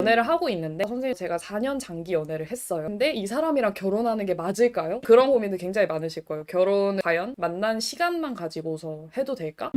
연애를 하고 있는데 선생님 제가 4년 장기 연애를 했어요. 근데 이 사람이랑 결혼하는 게 맞을까요? 그런 고민도 굉장히 많으실 거예요. 결혼을 과연 만난 시간만 가지고서 해도 될까?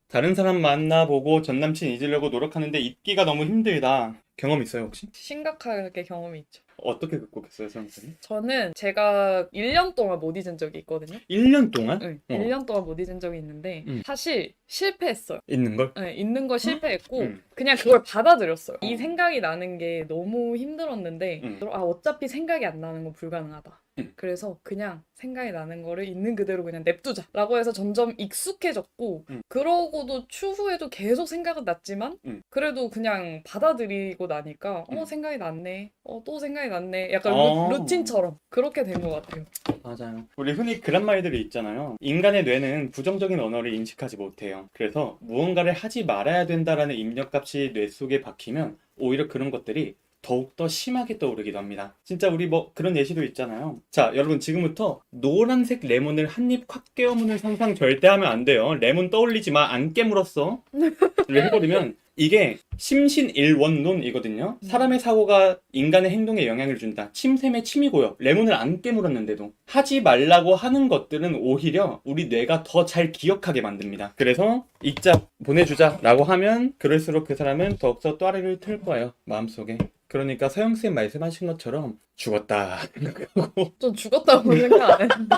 다른 사람 만나보고 전남친 잊으려고 노력하는데 잊기가 너무 힘들다. 경험 있어요, 혹시? 심각하게 경험이 있죠. 어떻게 극복했어요, 선생님? 저는 제가 1년 동안 못 잊은 적이 있거든요. 1년 동안? 네, 1년 동안 못 잊은 적이 있는데 음. 사실 실패했어요. 있는 걸? 네, 있는 거 실패했고 음. 그냥 그걸 받아들였어요. 이 생각이 나는 게 너무 힘들었는데 어차피 생각이 안 나는 건 불가능하다. 그래서 그냥 생각이 나는 거를 있는 그대로 그냥 냅두자 라고 해서 점점 익숙해졌고 그러고도 추후에도 계속 생각은 났지만 그래도 그냥 받아들이고 나니까 생각이 났네. 또 생각이 났네. 약간 루틴처럼 그렇게 된 것 같아요. 맞아요. 우리 흔히 그런 말들이 있잖아요. 인간의 뇌는 부정적인 언어를 인식하지 못해요. 그래서 무언가를 하지 말아야 된다라는 입력값이 뇌 속에 박히면 오히려 그런 것들이 더욱더 심하게 떠오르기도 합니다. 진짜 우리 뭐 그런 예시도 있잖아요. 자, 여러분 지금부터 노란색 레몬을 한 입 콱 깨어무는 상상 절대 하면 안 돼요. 레몬 떠올리지 마. 안 깨물었어. 를 해버리면 이게 심신일원론이거든요. 사람의 사고가 인간의 행동에 영향을 준다. 침샘의 침이고요. 레몬을 안 깨물었는데도 하지 말라고 하는 것들은 오히려 우리 뇌가 더 잘 기억하게 만듭니다. 그래서 읽자, 보내주자 라고 하면 그럴수록 그 사람은 더욱더 또아리를 틀 거예요. 마음속에. 그러니까 서영쌤 말씀하신 것처럼 죽었다 생각하고 좀 죽었다고 생각 안 했는데.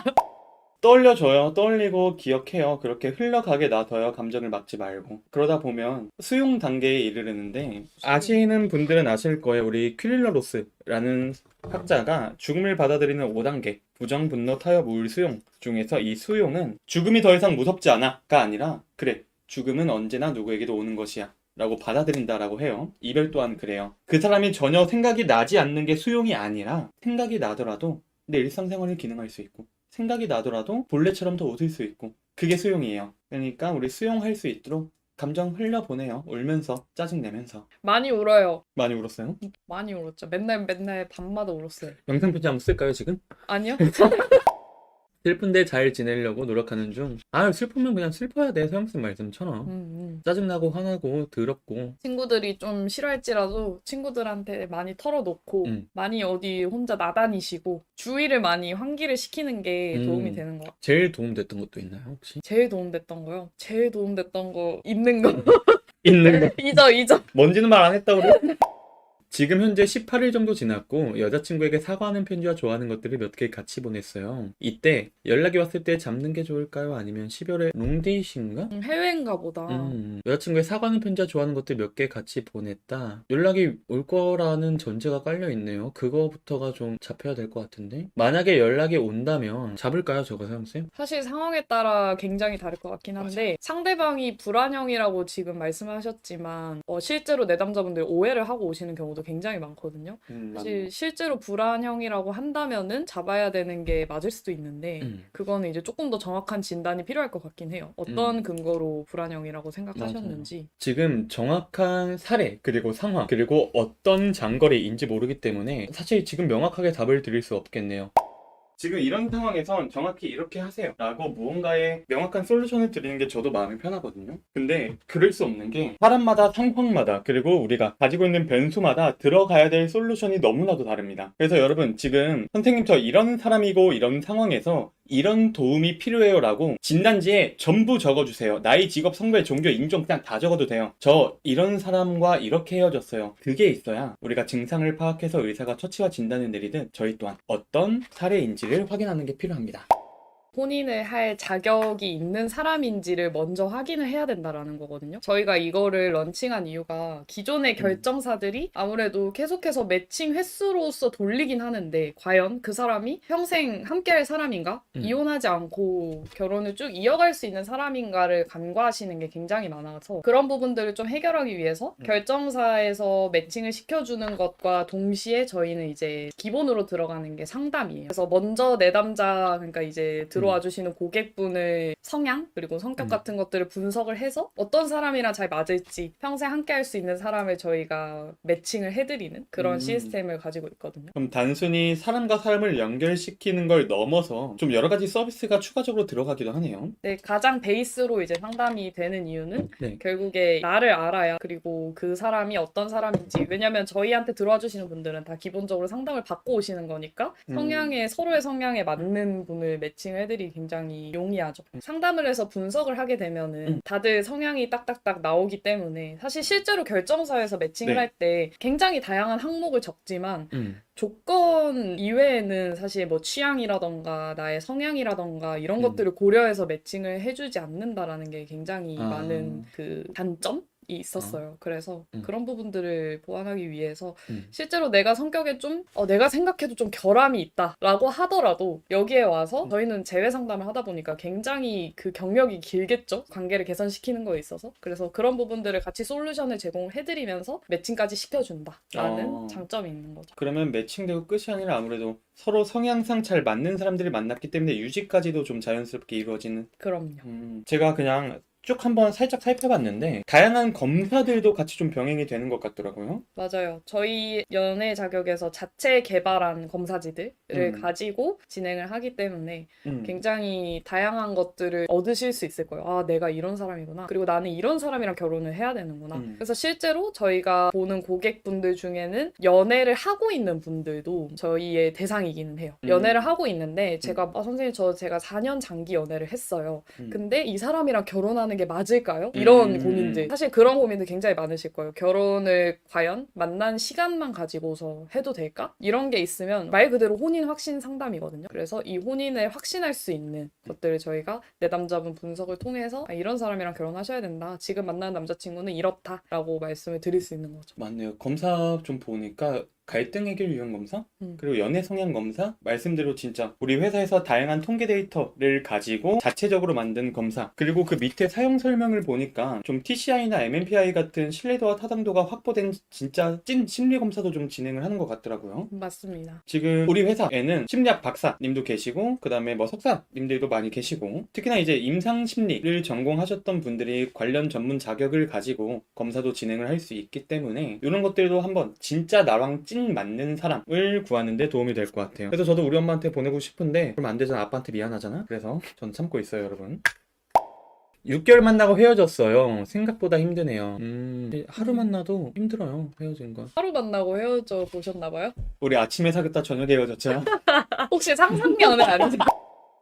떠올려줘요. 떠올리고 기억해요. 그렇게 흘러가게 놔둬요. 감정을 막지 말고. 그러다 보면 수용 단계에 이르르는데 아시는 분들은 아실 거예요. 우리 퀼릴러 로스라는 학자가 죽음을 받아들이는 5단계 부정, 분노, 타협, 우울, 수용 중에서 이 수용은 죽음이 더 이상 무섭지 않아가 아니라 그래 죽음은 언제나 누구에게도 오는 것이야 라고 받아들인다라고 해요. 이별 또한 그래요. 그 사람이 전혀 생각이 나지 않는 게 수용이 아니라 생각이 나더라도 내 일상생활을 기능할 수 있고 생각이 나더라도 본래처럼 더 웃을 수 있고 그게 수용이에요. 그러니까 우리 수용할 수 있도록 감정 흘려보내요. 울면서 짜증내면서. 많이 울어요. 많이 울었어요? 많이 울었죠. 맨날 밤마다 울었어요. 영상 편지 한번 쓸까요 지금? 아니요? 슬픈데 잘 지내려고 노력하는 중. 슬프면 그냥 슬퍼야 돼. 서영쌤 말씀처럼. 짜증나고 화나고 더럽고. 친구들이 좀 싫어할지라도 친구들한테 많이 털어놓고 많이 어디 혼자 나다니시고 주위를 많이 환기를 시키는 게 도움이 되는 것 같아요. 제일 도움됐던 것도 있나요 혹시? 제일 도움됐던 거요? 제일 도움됐던 거 있는 거. 있는 거. 잊어. 뭔지는 말 안 했다고 그래? 지금 현재 18일 정도 지났고 여자친구에게 사과하는 편지와 좋아하는 것들을 몇 개 같이 보냈어요. 이때 연락이 왔을 때 잡는 게 좋을까요? 아니면 12월에 롱데이신가? 해외인가 보다. 여자친구의 사과하는 편지와 좋아하는 것들 몇 개 같이 보냈다. 연락이 올 거라는 전제가 깔려 있네요. 그거부터가 좀 잡혀야 될 것 같은데. 만약에 연락이 온다면 잡을까요, 저거 서영쌤? 사실 상황에 따라 굉장히 다를 것 같긴 한데 상대방이 불안형이라고 지금 말씀하셨지만 실제로 내담자분들 오해를 하고 오시는 경우도 굉장히 많거든요. 사실 실제로 불안형이라고 한다면은 잡아야 되는 게 맞을 수도 있는데 그거는 이제 조금 더 정확한 진단이 필요할 것 같긴 해요. 어떤 근거로 불안형이라고 생각하셨는지. 맞아요. 지금 정확한 사례 그리고 상황 그리고 어떤 장거리인지 모르기 때문에 사실 지금 명확하게 답을 드릴 수 없겠네요. 지금 이런 상황에선 정확히 이렇게 하세요 라고 무언가의 명확한 솔루션을 드리는 게 저도 마음이 편하거든요. 근데 그럴 수 없는 게 사람마다 상황마다 그리고 우리가 가지고 있는 변수마다 들어가야 될 솔루션이 너무나도 다릅니다. 그래서 여러분 지금 선생님 저 이런 사람이고 이런 상황에서 이런 도움이 필요해요 라고 진단지에 전부 적어주세요. 나이, 직업, 성별, 종교, 인종 그냥 다 적어도 돼요. 저 이런 사람과 이렇게 헤어졌어요. 그게 있어야 우리가 증상을 파악해서 의사가 처치와 진단을 내리듯 저희 또한 어떤 사례인지를 확인하는 게 필요합니다. 혼인을 할 자격이 있는 사람인지를 먼저 확인을 해야 된다라는 거거든요. 저희가 이거를 런칭한 이유가 기존의 결정사들이 아무래도 계속해서 매칭 횟수로서 돌리긴 하는데 과연 그 사람이 평생 함께할 사람인가? 이혼하지 않고 결혼을 쭉 이어갈 수 있는 사람인가를 간과하시는 게 굉장히 많아서 그런 부분들을 좀 해결하기 위해서 결정사에서 매칭을 시켜주는 것과 동시에 저희는 이제 기본으로 들어가는 게 상담이에요. 그래서 먼저 내담자 그러니까 이제 들어와 주시는 고객분의 성향 그리고 성격 같은 것들을 분석을 해서 어떤 사람이랑 잘 맞을지 평생 함께 할 수 있는 사람을 저희가 매칭을 해드리는 그런 시스템을 가지고 있거든요. 그럼 단순히 사람과 사람을 연결시키는 걸 넘어서 좀 여러 가지 서비스가 추가적으로 들어가기도 하네요. 네, 가장 베이스로 이제 상담이 되는 이유는 네. 결국에 나를 알아야 그리고 그 사람이 어떤 사람인지 왜냐면 저희한테 들어와 주시는 분들은 다 기본적으로 상담을 받고 오시는 거니까 서로의 성향에 맞는 분을 매칭해드리기 굉장히 용이하죠. 상담을 해서 분석을 하게 되면은 다들 성향이 딱딱딱 나오기 때문에 사실 실제로 결정사에서 매칭을 네. 할 때 굉장히 다양한 항목을 적지만 조건 이외에는 사실 뭐 취향이라던가 나의 성향이라던가 이런 것들을 고려해서 매칭을 해주지 않는다라는 게 굉장히 많은 그 단점이 있었어요. 그래서 그런 부분들을 보완하기 위해서 실제로 내가 성격에 좀 내가 생각해도 좀 결함이 있다라고 하더라도 여기에 와서 저희는 재회 상담을 하다 보니까 굉장히 그 경력이 길겠죠. 관계를 개선시키는 거에 있어서. 그래서 그런 부분들을 같이 솔루션을 제공해드리면서 매칭까지 시켜준다라는 장점이 있는 거죠. 그러면 매칭되고 끝이 아니라 아무래도 서로 성향상 잘 맞는 사람들이 만났기 때문에 유지까지도 좀 자연스럽게 이루어지는. 그럼요. 제가 그냥 쭉 한번 살짝 살펴봤는데 다양한 검사들도 같이 좀 병행이 되는 것 같더라고요. 맞아요. 저희 연애 자격에서 자체 개발한 검사지들을 가지고 진행을 하기 때문에 굉장히 다양한 것들을 얻으실 수 있을 거예요. 아, 내가 이런 사람이구나. 그리고 나는 이런 사람이랑 결혼을 해야 되는구나. 그래서 실제로 저희가 보는 고객분들 중에는 연애를 하고 있는 분들도 저희의 대상이기는 해요. 연애를 하고 있는데 제가 선생님 제가 4년 장기 연애를 했어요. 근데 이 사람이랑 결혼하는 게 맞을까요? 이런 고민들. 사실 그런 고민들 굉장히 많으실 거예요. 결혼을 과연 만난 시간만 가지고서 해도 될까? 이런 게 있으면 말 그대로 혼인 확신 상담이거든요. 그래서 이 혼인을 확신할 수 있는 것들을 저희가 내담자분 분석을 통해서 이런 사람이랑 결혼하셔야 된다. 지금 만나는 남자친구는 이렇다라고 말씀을 드릴 수 있는 거죠. 맞네요. 검사 좀 보니까 갈등 해결 유형 검사? 그리고 연애 성향 검사? 말씀대로 진짜 우리 회사에서 다양한 통계 데이터를 가지고 자체적으로 만든 검사. 그리고 그 밑에 사용 설명을 보니까 좀 TCI나 MMPI 같은 신뢰도와 타당도가 확보된 진짜 찐 심리 검사도 좀 진행을 하는 것 같더라고요. 맞습니다. 지금 우리 회사에는 심리학 박사님도 계시고 그 다음에 뭐 석사님들도 많이 계시고 특히나 이제 임상심리를 전공하셨던 분들이 관련 전문 자격을 가지고 검사도 진행을 할 수 있기 때문에 이런 것들도 한번 진짜 나랑 찐 맞는 사람을 구하는 데 도움이 될 것 같아요. 그래서 저도 우리 엄마한테 보내고 싶은데 그럼 안 되잖아. 아빠한테 미안하잖아. 그래서 전 참고 있어요, 여러분. 6개월 만나고 헤어졌어요. 생각보다 힘드네요. 하루 만나도 힘들어요, 헤어진 건. 하루 만나고 헤어져 보셨나봐요? 우리 아침에 사귀었다 저녁에 헤어졌죠? 혹시 상상연애 아니세요?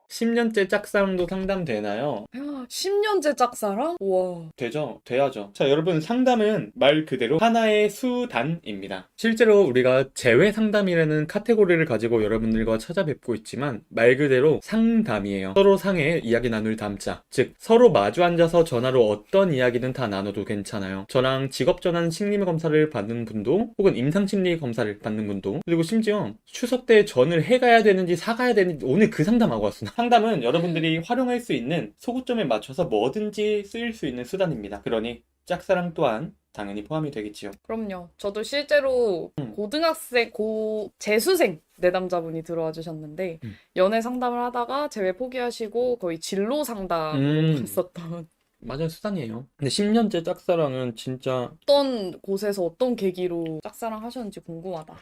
10년째 짝사랑도 상담되나요? 10년째 짝사랑? 우와. 되죠. 돼야죠. 자, 여러분 상담은 말 그대로 하나의 수단입니다. 실제로 우리가 재회 상담이라는 카테고리를 가지고 여러분들과 찾아뵙고 있지만 말 그대로 상담이에요. 서로 상의 이야기 나눌 담자. 즉 서로 마주 앉아서 전화로 어떤 이야기든 다 나눠도 괜찮아요. 저랑 직업전환 심리 검사를 받는 분도 혹은 임상심리 검사를 받는 분도 그리고 심지어 추석 때 전을 해가야 되는지 사가야 되는지 오늘 그 상담하고 왔어. 상담은 여러분들이 활용할 수 있는 소구점에 맞춰서 뭐든지 쓰일 수 있는 수단입니다. 그러니 짝사랑 또한 당연히 포함이 되겠지요. 그럼요. 저도 실제로 고등학생, 재수생 내담자분이 들어와 주셨는데 연애 상담을 하다가 재회 포기하시고 거의 진로 상담을 했었던 맞아요, 수단이에요. 근데 10년째 짝사랑은 진짜 어떤 곳에서 어떤 계기로 짝사랑 하셨는지 궁금하다.